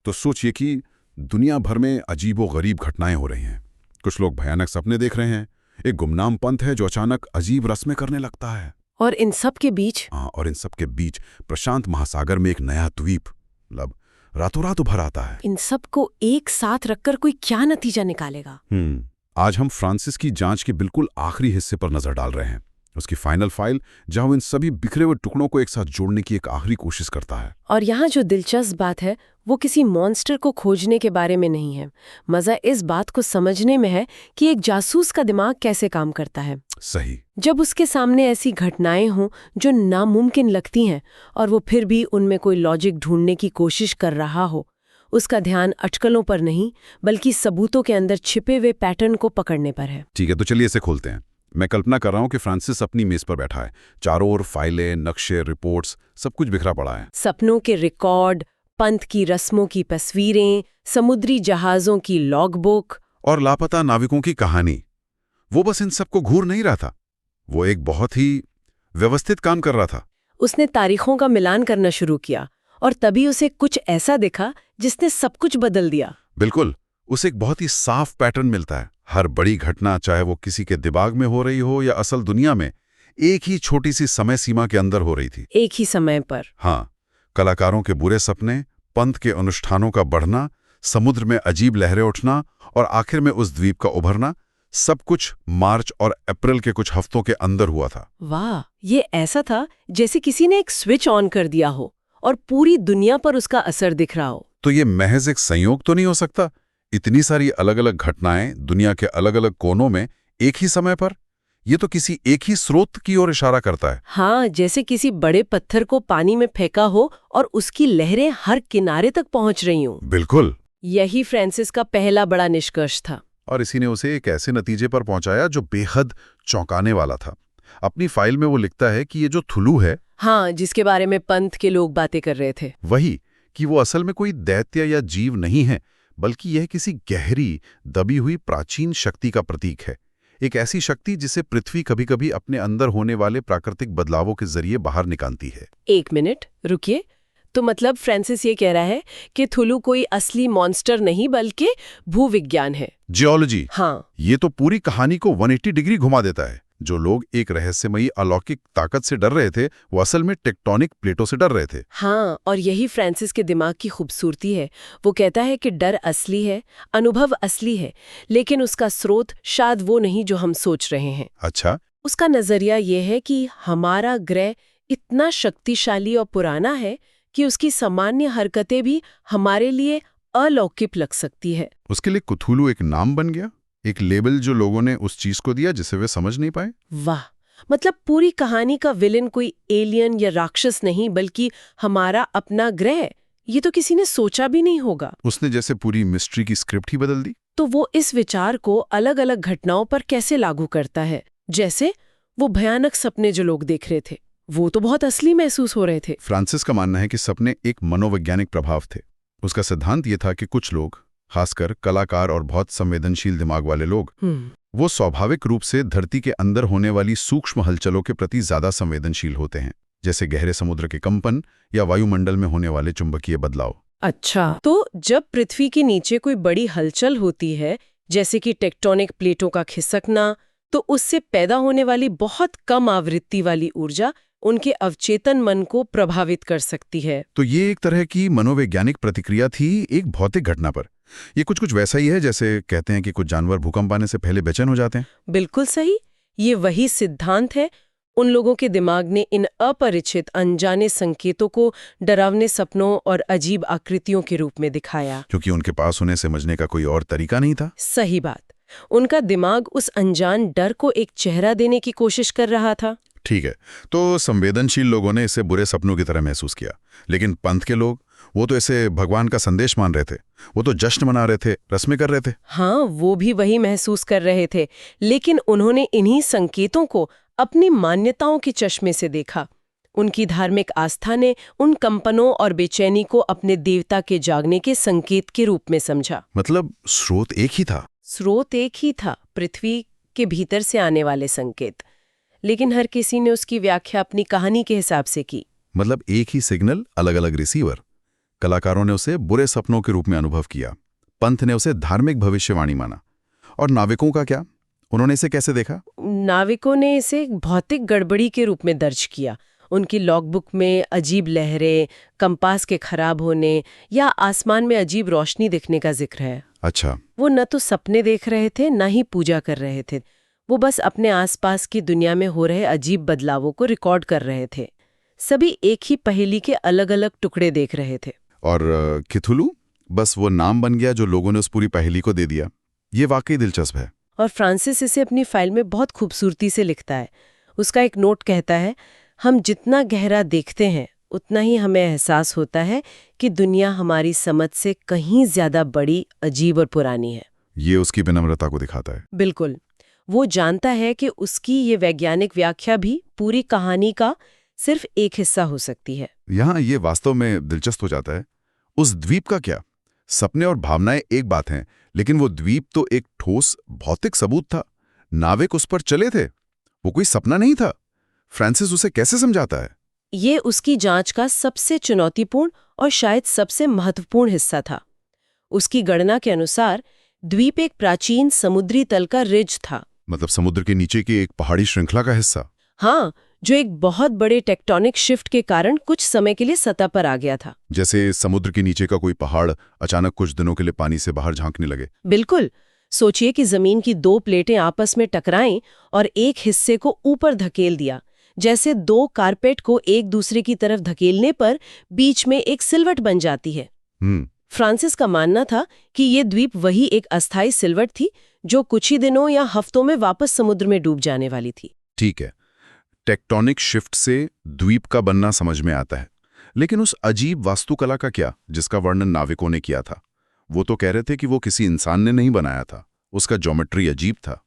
तो सोचिए कि दुनिया भर में अजीबो-गरीब घटनाएं हो रही हैं। कुछ लोग भयानक सपने देख रहे हैं। एक गुमनाम पंथ है जो अचानक अजीब रस्में करने लगता है। और इन सब के बीच और इन सब के बीच प्रशांत महासागर में एक नया द्वीप मतलब रातों रात उभर आता है। इन सब को एक साथ रखकर कोई क्या नतीजा निकालेगा? आज हम फ्रांसिस की जांच के बिल्कुल आखिरी हिस्से पर नजर डाल रहे हैं, उसकी फाइनल फाइल, जहां वो इन सभी बिखरे हुए टुकड़ों को एक साथ जोड़ने की एक आखिरी कोशिश करता है। और यहाँ जो दिलचस्प बात है वो किसी मॉन्स्टर को खोजने के बारे में नहीं है। मजा इस बात को समझने में है कि एक जासूस का दिमाग कैसे काम करता है। सही। जब उसके सामने ऐसी घटनाएं हों जो नामुमकिन लगती हैं और वो फिर भी उनमें कोई लॉजिक ढूंढने की कोशिश कर रहा हो, उसका ध्यान अटकलों पर नहीं बल्कि सबूतों के अंदर छिपे हुए पैटर्न को पकड़ने पर है। ठीक है, तो चलिए इसे खोलते हैं। मैं कल्पना कर रहा हूँ कि फ्रांसिस अपनी मेज पर बैठा है। चारों ओर फाइलें, नक्शे, रिपोर्ट्स, सब कुछ बिखरा पड़ा है। सपनों के रिकॉर्ड, पंथ की रस्मों की तस्वीरें, समुद्री जहाज़ों की लॉगबुक और लापता नाविकों की कहानी। वो बस इन सबको घूर नहीं रहा था, वो एक बहुत ही व्यवस्थित काम कर रहा था। उसने तारीखों का मिलान करना शुरू किया और तभी उसे कुछ ऐसा दिखा जिसने सब कुछ बदल दिया। बिल्कुल, उसे एक बहुत ही साफ पैटर्न मिलता है। हर बड़ी घटना, चाहे वो किसी के दिमाग में हो रही हो या असल दुनिया में, एक ही छोटी सी समय सीमा के अंदर हो रही थी। एक ही समय पर। हाँ, कलाकारों के बुरे सपने, पंथ के अनुष्ठानों का बढ़ना, समुद्र में अजीब लहरें उठना और आखिर में उस द्वीप का उभरना, सब कुछ मार्च और अप्रैल के कुछ हफ्तों के अंदर हुआ था। वाह, ये ऐसा था जैसे किसी ने एक स्विच ऑन कर दिया हो और पूरी दुनिया पर उसका असर दिख रहा हो। तो ये महज एक संयोग तो नहीं हो सकता? इतनी सारी अलग अलग घटनाएं दुनिया के अलग अलग कोनों में एक ही समय पर, ये तो किसी एक ही स्रोत की ओर इशारा करता है। हाँ, जैसे किसी बड़े पत्थर को पानी में फेंका हो और उसकी लहरें हर किनारे तक पहुंच रही हों। बिल्कुल। यही फ्रांसिस का पहला बड़ा निष्कर्ष था। और इसी ने उसे एक ऐसे नतीजे पर पहुंचाया जो बेहद चौंकाने वाला था। अपनी फाइल में वो लिखता है कि ये जो थुलू है, हाँ, जिसके बारे में पंथ के लोग बातें कर रहे थे, वही कि वो असल में कोई दैत्य या जीव नहीं है, बल्कि यह किसी गहरी दबी हुई प्राचीन शक्ति का प्रतीक है। एक ऐसी शक्ति जिसे पृथ्वी कभी-कभी अपने अंदर होने वाले प्राकृतिक बदलावों के जरिए बाहर निकालती है। एक मिनट रुकिए, तो मतलब फ्रांसिस ये कह रहा है कि थुलू कोई असली मॉन्स्टर नहीं बल्कि भूविज्ञान है, जियोलॉजी। हाँ। ये तो पूरी कहानी को 180 डिग्री घुमा देता है। जो लोग एक रहस्यमयी अलौकिक ताकत से डर रहे थे, वो असल में टेक्टोनिक प्लेटों से डर रहे थे। हाँ, और यही फ्रांसिस के दिमाग की खूबसूरती है। वो कहता है कि डर असली है, अनुभव असली है, लेकिन उसका स्रोत शायद वो नहीं जो हम सोच रहे हैं। अच्छा। उसका नजरिया ये है कि हमारा ग्रह इतना शक्तिशाली और पुराना है कि उसकी सामान्य हरकतें भी हमारे लिए अलौकिक लग सकती है। उसके लिए कुथुलू एक नाम बन गया, एक लेबल जो लोगों ने उस चीज को दिया जिसे वे समझ नहीं पाए। वाह, मतलब पूरी कहानी का विलेन कोई एलियन या राक्षस नहीं बल्कि हमारा अपना ग्रह। ये तो किसी ने सोचा भी नहीं होगा। उसने जैसे पूरी मिस्ट्री की स्क्रिप्ट ही बदल दी। तो वो इस विचार को अलग अलग घटनाओं पर कैसे लागू करता है? जैसे वो भयानक सपने जो लोग देख रहे थे, वो तो बहुत असली महसूस हो रहे थे। फ्रांसिस का मानना है कि सपने एक मनोवैज्ञानिक प्रभाव थे। उसका सिद्धांत ये था कि कुछ लोग, खासकर कलाकार और बहुत संवेदनशील दिमाग वाले लोग, वो स्वाभाविक रूप से धरती के अंदर होने वाली सूक्ष्म हलचलों के प्रति ज्यादा संवेदनशील होते हैं, जैसे गहरे समुद्र के कंपन या वायुमंडल में होने वाले चुंबकीय बदलाव। अच्छा, तो जब पृथ्वी के नीचे कोई बड़ी हलचल होती है, जैसे कि टेक्टोनिक प्लेटों का खिसकना, तो उससे पैदा होने वाली बहुत कम आवृत्ति वाली ऊर्जा उनके अवचेतन मन को प्रभावित कर सकती है। तो ये एक तरह की मनोवैज्ञानिक प्रतिक्रिया थी एक भौतिक घटना पर। ये कुछ वैसा ही है जैसे कहते हैं कि कुछ जानवर भूकंप आने से पहले बेचैन हो जाते हैं। बिल्कुल सही, ये वही सिद्धांत है। उन लोगों के दिमाग ने इन अपरिचित अनजाने संकेतों को डरावने सपनों और अजीब आकृतियों के रूप में दिखाया, क्योंकि उनके पास उन्हें समझने का कोई और तरीका नहीं था। सही बात। उनका दिमाग उस अनजान डर को एक चेहरा देने की कोशिश कर रहा था। ठीक है, तो संवेदनशील लोगों ने इसे बुरे सपनों की तरह महसूस किया, लेकिन पंथ के लोग, वो तो इसे भगवान का संदेश मान रहे थे। वो तो जश्न मना रहे थे, रस्में कर रहे थे। हाँ, वो भी वही महसूस कर रहे थे, लेकिन उन्होंने इन्हीं संकेतों को अपनी मान्यताओं के चश्मे से देखा। उनकी धार्मिक आस्था ने उन कंपनों और बेचैनी को अपने देवता के जागने के संकेत के रूप में समझा। मतलब स्रोत एक ही था। स्रोत एक ही था, पृथ्वी के भीतर से आने वाले संकेत, लेकिन हर किसी ने उसकी व्याख्या अपनी कहानी के हिसाब से की। मतलब एक ही सिग्नल, अलग अलग रिसीवर। कलाकारों ने उसे बुरे सपनों के रूप में अनुभव किया, पंथ ने उसे धार्मिक भविष्यवाणी माना। और नाविकों का क्या? उन्होंने इसे कैसे देखा? नाविकों ने इसे भौतिक गड़बड़ी के रूप में दर्ज किया। उनकी लॉगबुक में अजीब लहरें, कंपास के खराब होने या आसमान में अजीब रोशनी दिखने का जिक्र है। अच्छा। वो न तो सपने देख रहे थे, न ही पूजा कर रहे थे। वो बस अपने आसपास की दुनिया में हो रहे अजीब बदलावों को रिकॉर्ड कर रहे थे। सभी एक ही पहेली के अलग अलग टुकड़े देख रहे थे। और क्थुलू बस वो नाम बन गया जो लोगों ने उस पूरी पहेली को दे दिया। ये वाकई दिलचस्प है। और फ्रांसिस इसे अपनी फाइल में बहुत खूबसूरती से लिखता है। उसका एक नोट कहता है, हम जितना गहरा देखते हैं उतना ही हमें एहसास होता है कि दुनिया हमारी समझ से कहीं ज्यादा बड़ी, अजीब और पुरानी है। ये उसकी विनम्रता को दिखाता है। बिल्कुल। वो जानता है कि उसकी ये वैज्ञानिक व्याख्या भी पूरी कहानी का सिर्फ एक हिस्सा हो सकती है। यहाँ ये वास्तव में दिलचस्प हो जाता है। उस द्वीप का क्या? सपने और भावनाएं एक बात हैं, लेकिन वो द्वीप तो एक ठोस भौतिक सबूत था। नाविक उस पर चले थे, वो कोई सपना नहीं था। फ्रांसिस उसे कैसे समझाता है? ये उसकी जांच का सबसे चुनौतीपूर्ण और शायद सबसे महत्वपूर्ण हिस्सा था। उसकी गणना के अनुसार द्वीप एक प्राचीन समुद्री तल का रिज था। मतलब समुद्र के नीचे की एक पहाड़ी श्रृंखला का हिस्सा? हाँ, जो एक बहुत बड़े टेक्टोनिक शिफ्ट के कारण कुछ समय के लिए सतह पर आ गया था। जैसे समुद्र के नीचे का कोई पहाड़ अचानक कुछ दिनों के लिए पानी से बाहर झांकने लगे। बिल्कुल। सोचिए कि जमीन की दो प्लेटें आपस में टकराएं और एक हिस्से को ऊपर धकेल दिया, जैसे दो कारपेट को एक दूसरे की तरफ धकेलने पर बीच में एक सिलवट बन जाती है। फ्रांसिस का मानना था कि ये द्वीप वही एक अस्थायी सिलवट थी जो कुछ ही दिनों या हफ्तों में वापस समुद्र में डूब जाने वाली थी। ठीक है, टेक्टोनिक शिफ्ट से द्वीप का बनना समझ में आता है, लेकिन उस अजीब वास्तुकला का क्या जिसका वर्णन नाविकों ने किया था? वो तो कह रहे थे कि वो किसी इंसान ने नहीं बनाया था, उसका ज्योमेट्री अजीब था।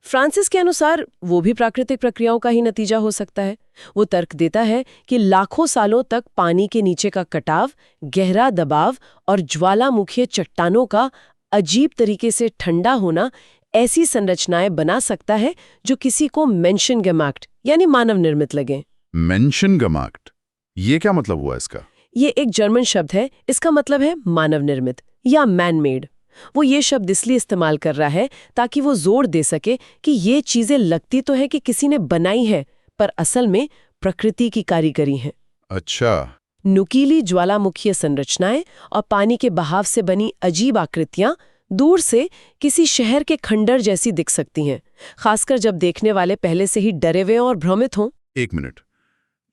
फ्रांसिस के अनुसार वो भी प्राकृतिक प्रक्रियाओं का ही नतीजा हो सकता है। वो तर्क देता है कि लाखों सालों तक पानी के नीचे का कटाव, गहरा दबाव और ज्वालामुखी चट्टानों का अजीब तरीके से ठंडा होना ऐसी संरचनाएं बना सकता है जो किसी को मेंशन gemacht यानी मानव निर्मित लगे। मेंशन gemacht, ये क्या मतलब हुआ इसका? ये एक जर्मन शब्द है। इसका मतलब है मानव निर्मित या मैन मेड। वो ये शब्द इसलिए इस्तेमाल कर रहा है ताकि वो जोर दे सके कि ये चीजें लगती तो है कि किसी ने बनाई है, पर असल में प्रकृति की कारीगरी है। अच्छा। नुकीली ज्वालामुखीय संरचनाएं और पानी के बहाव से बनी अजीब आकृतियां दूर से किसी शहर के खंडर जैसी दिख सकती हैं, खासकर जब देखने वाले पहले से ही डरे हुए और भ्रमित हों। एक मिनट,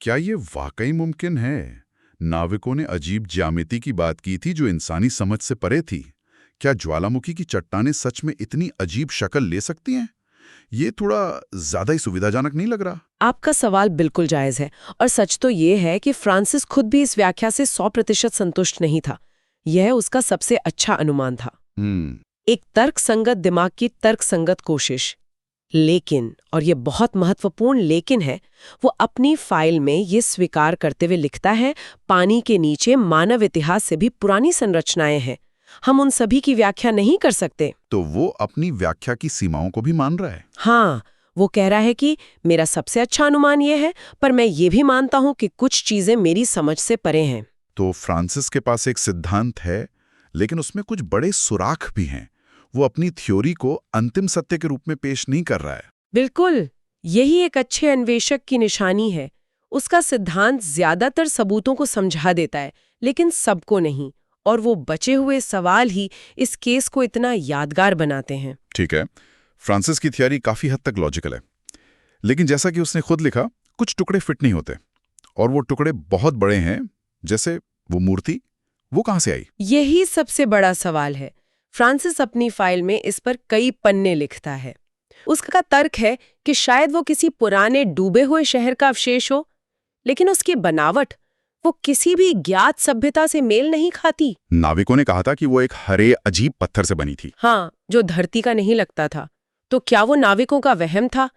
क्या ये वाकई मुमकिन है? नाविकों ने अजीब ज्यामिति की बात की थी जो इंसानी समझ से परे थी। क्या ज्वालामुखी की चट्टानें सच में इतनी अजीब शक्ल ले सकती हैं? ये थोड़ा ज्यादा ही सुविधाजनक नहीं लग रहा? आपका सवाल बिल्कुल जायज है, और सच तो ये है कि फ्रांसिस खुद भी इस व्याख्या से 100% संतुष्ट नहीं था। यह उसका सबसे अच्छा अनुमान था, एक तर्कसंगत दिमाग की तर्कसंगत कोशिश। लेकिन, और ये बहुत महत्वपूर्ण लेकिन है, वो अपनी फाइल में ये स्वीकार करते हुए लिखता है, पानी के नीचे मानव इतिहास से भी पुरानी संरचनाएं हैं, हम उन सभी की व्याख्या नहीं कर सकते। तो वो अपनी व्याख्या की सीमाओं को भी मान रहा है। हाँ, वो कह रहा है कि मेरा सबसे अच्छा अनुमान ये है, पर मैं ये भी मानता हूं कि कुछ चीजें मेरी समझ से परे हैं। तो फ्रांसिस के पास एक सिद्धांत है, लेकिन उसमें कुछ बड़े सुराख भी हैं। वो अपनी थ्योरी को अंतिम सत्य के रूप में पेश नहीं कर रहा है। बिल्कुल, यही एक अच्छे अन्वेषक की निशानी है। उसका सिद्धांत ज्यादातर सबूतों को समझा देता है, लेकिन सबको नहीं, और वो बचे हुए सवाल ही इस केस को इतना यादगार बनाते हैं। ठीक है, फ्रांसिस की थियरी काफी हद तक लॉजिकल है, लेकिन जैसा कि उसने खुद लिखा, कुछ टुकड़े फिट नहीं होते, और वो टुकड़े बहुत बड़े हैं। जैसे वो मूर्ति, वो कहां से आई? यही सबसे बड़ा सवाल है। फ्रांसिस अपनी फाइल में इस पर कई पन्ने लिखता है। उसका तर्क है कि शायद वो किसी पुराने डूबे हुए शहर का अवशेष हो, लेकिन उसकी बनावट वो किसी भी ज्ञात सभ्यता से मेल नहीं खाती। नाविकों ने कहा था कि वो एक हरे अजीब पत्थर से बनी थी। हाँ, जो धरती का नहीं लगता था। तो क्या वो नाविकों का वहम था?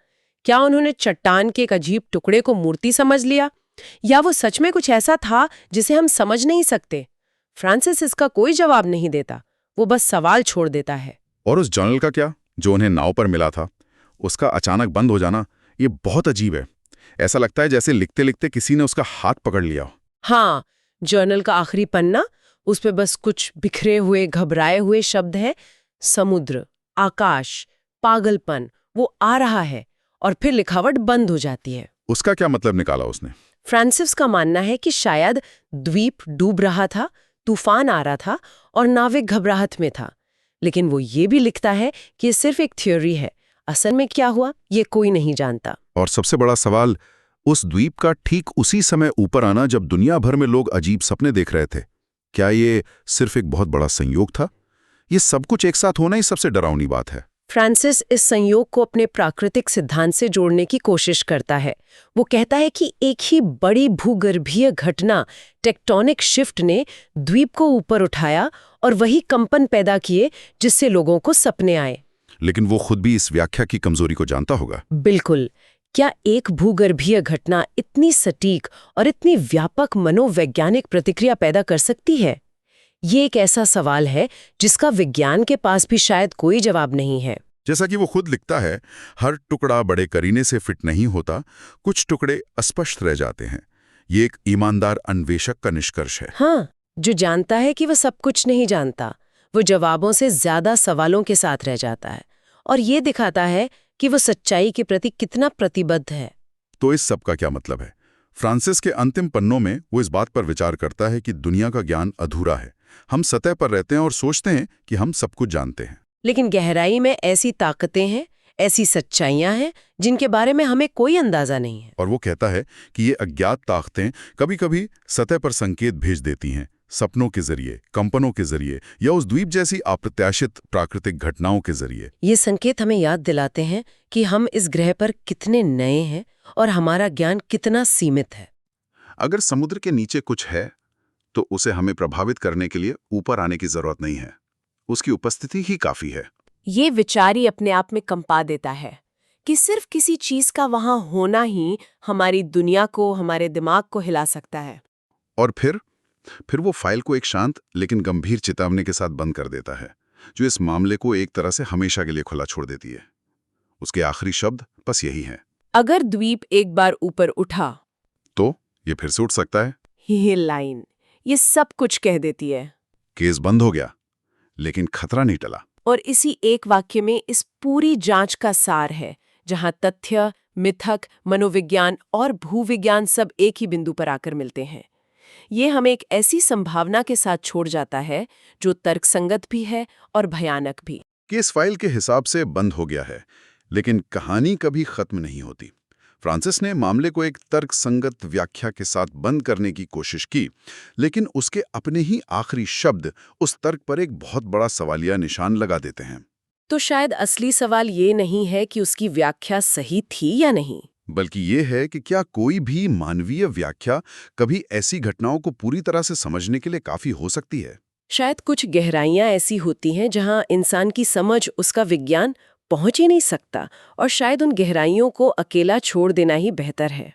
क्या उन्होंने चट्टान के एक अजीब टुकड़े को मूर्ति समझ लिया, या वो सच में कुछ ऐसा था जिसे हम समझ नहीं सकते? फ्रांसिस इसका कोई जवाब नहीं देता, वो बस सवाल छोड़ देता है। और उस जर्नल का क्या, जो उन्हें नाव पर मिला था? उसका अचानक बंद हो जाना, ये बहुत अजीब है। ऐसा लगता है जैसे लिखते लिखते किसी ने उसका हाथ पकड़ लिया हो। हाँ, जर्नल का आखिरी पन्ना उस पे बस कुछ बिखरे हुए घबराए हुए शब्द हैं, समुद्र, आकाश, पागलपन, वो आ रहा है, और फिर लिखावट बंद हो जाती है। उसका क्या मतलब निकाला उसने? फ्रांसिस का मानना है कि शायद द्वीप डूब रहा था, तूफान आ रहा था और नाविक घबराहट में था। लेकिन वो ये भी लिखता है कि ये सिर्फ एक थ्योरी है, असल में क्या हुआ ये कोई नहीं जानता। और सबसे बड़ा सवाल, उस द्वीप का ठीक उसी समय ऊपर आना जब दुनिया भर में लोग अजीब सपने देख रहे थे, क्या ये सिर्फ एक बहुत बड़ा संयोग था? ये सब कुछ एक साथ होना ही सबसे डरावनी बात है। फ्रांसिस इस संयोग को अपने प्राकृतिक सिद्धांत से जोड़ने की कोशिश करता है। वो कहता है कि एक ही बड़ी भूगर्भीय घटना, टेक्टोनिक शिफ्ट ने द्वीप को ऊपर उठाया और वही कंपन पैदा किए जिससे लोगों को सपने आए। लेकिन वो खुद भी इस व्याख्या की कमजोरी को जानता होगा। बिल्कुल। क्या एक भूगर्भीय घटना इतनी सटीक और इतनी व्यापक मनोवैज्ञानिक प्रतिक्रिया पैदा कर सकती है? ये एक ऐसा सवाल है जिसका विज्ञान के पास भी शायद कोई जवाब नहीं है। जैसा कि वो खुद लिखता है, हर टुकड़ा बड़े करीने से फिट नहीं होता, कुछ टुकड़े अस्पष्ट रह जाते हैं। ये एक ईमानदार अन्वेषक का निष्कर्ष है। हाँ, जो जानता है कि वह सब कुछ नहीं जानता, वो जवाबों से ज्यादा सवालों के साथ रह जाता है, और ये दिखाता है कि वो सच्चाई के प्रति कितना प्रतिबद्ध है। तो इस सब का क्या मतलब है? फ्रांसिस के अंतिम पन्नों में वो इस बात पर विचार करता है कि दुनिया का ज्ञान अधूरा है। हम सतह पर रहते हैं और सोचते हैं कि हम सब कुछ जानते हैं, लेकिन गहराई में ऐसी ताकतें हैं, ऐसी सच्चाइयां हैं जिनके बारे में हमें कोई अंदाजा नहीं है। और वो कहता है कि ये अज्ञात ताकतें कभी-कभी सतह पर संकेत भेज देती हैं, सपनों के जरिए, कंपनों के जरिए, या उस द्वीप जैसी अप्रत्याशित प्राकृतिक घटनाओं के जरिए। ये संकेत हमें याद दिलाते हैं कि हम इस ग्रह पर कितने नए हैं और हमारा ज्ञान कितना सीमित है। अगर समुद्र के नीचे कुछ है, तो उसे हमें प्रभावित करने के लिए ऊपर आने की जरूरत नहीं है, उसकी उपस्थिति ही काफी है। ये विचार ही अपने आप में कंपा देता है कि सिर्फ किसी चीज का वहां होना ही हमारी दुनिया को, हमारे दिमाग को हिला सकता है। और फिर वो फाइल को एक शांत लेकिन गंभीर चेतावनी के साथ बंद कर देता है, जो इस मामले को एक तरह से हमेशा के लिए खुला छोड़ देती है। उसके आखिरी शब्द बस यही हैं, अगर द्वीप एक बार ऊपर उठा तो ये फिर से उठ सकता है। ये लाइन ये सब कुछ कह देती है। केस बंद हो गया, लेकिन खतरा नहीं टला। और इसी एक वाक्य में इस पूरी जांच का सार है, जहां तथ्य, मिथक, मनोविज्ञान और भूविज्ञान सब एक ही बिंदु पर आकर मिलते हैं। ये हमें एक ऐसी संभावना के साथ छोड़ जाता है जो तर्कसंगत भी है और भयानक भी। केस फाइल के हिसाब से बंद हो गया है, लेकिन कहानी कभी खत्म नहीं होती। फ्रांसिस ने मामले को एक तर्कसंगत व्याख्या के साथ बंद करने की कोशिश की, लेकिन उसके अपने ही आखिरी शब्द उस तर्क पर एक बहुत बड़ा सवालिया निशान लगा देते हैं। तो शायद असली सवाल ये नहीं है कि उसकी व्याख्या सही थी या नहीं, बल्कि ये है कि क्या कोई भी मानवीय व्याख्या कभी ऐसी घटनाओं को पूरी तरह से समझने के लिए काफी हो सकती है। शायद कुछ गहराइयां ऐसी होती हैं जहां इंसान की समझ, उसका विज्ञान पहुंच ही नहीं सकता, और शायद उन गहराइयों को अकेला छोड़ देना ही बेहतर है।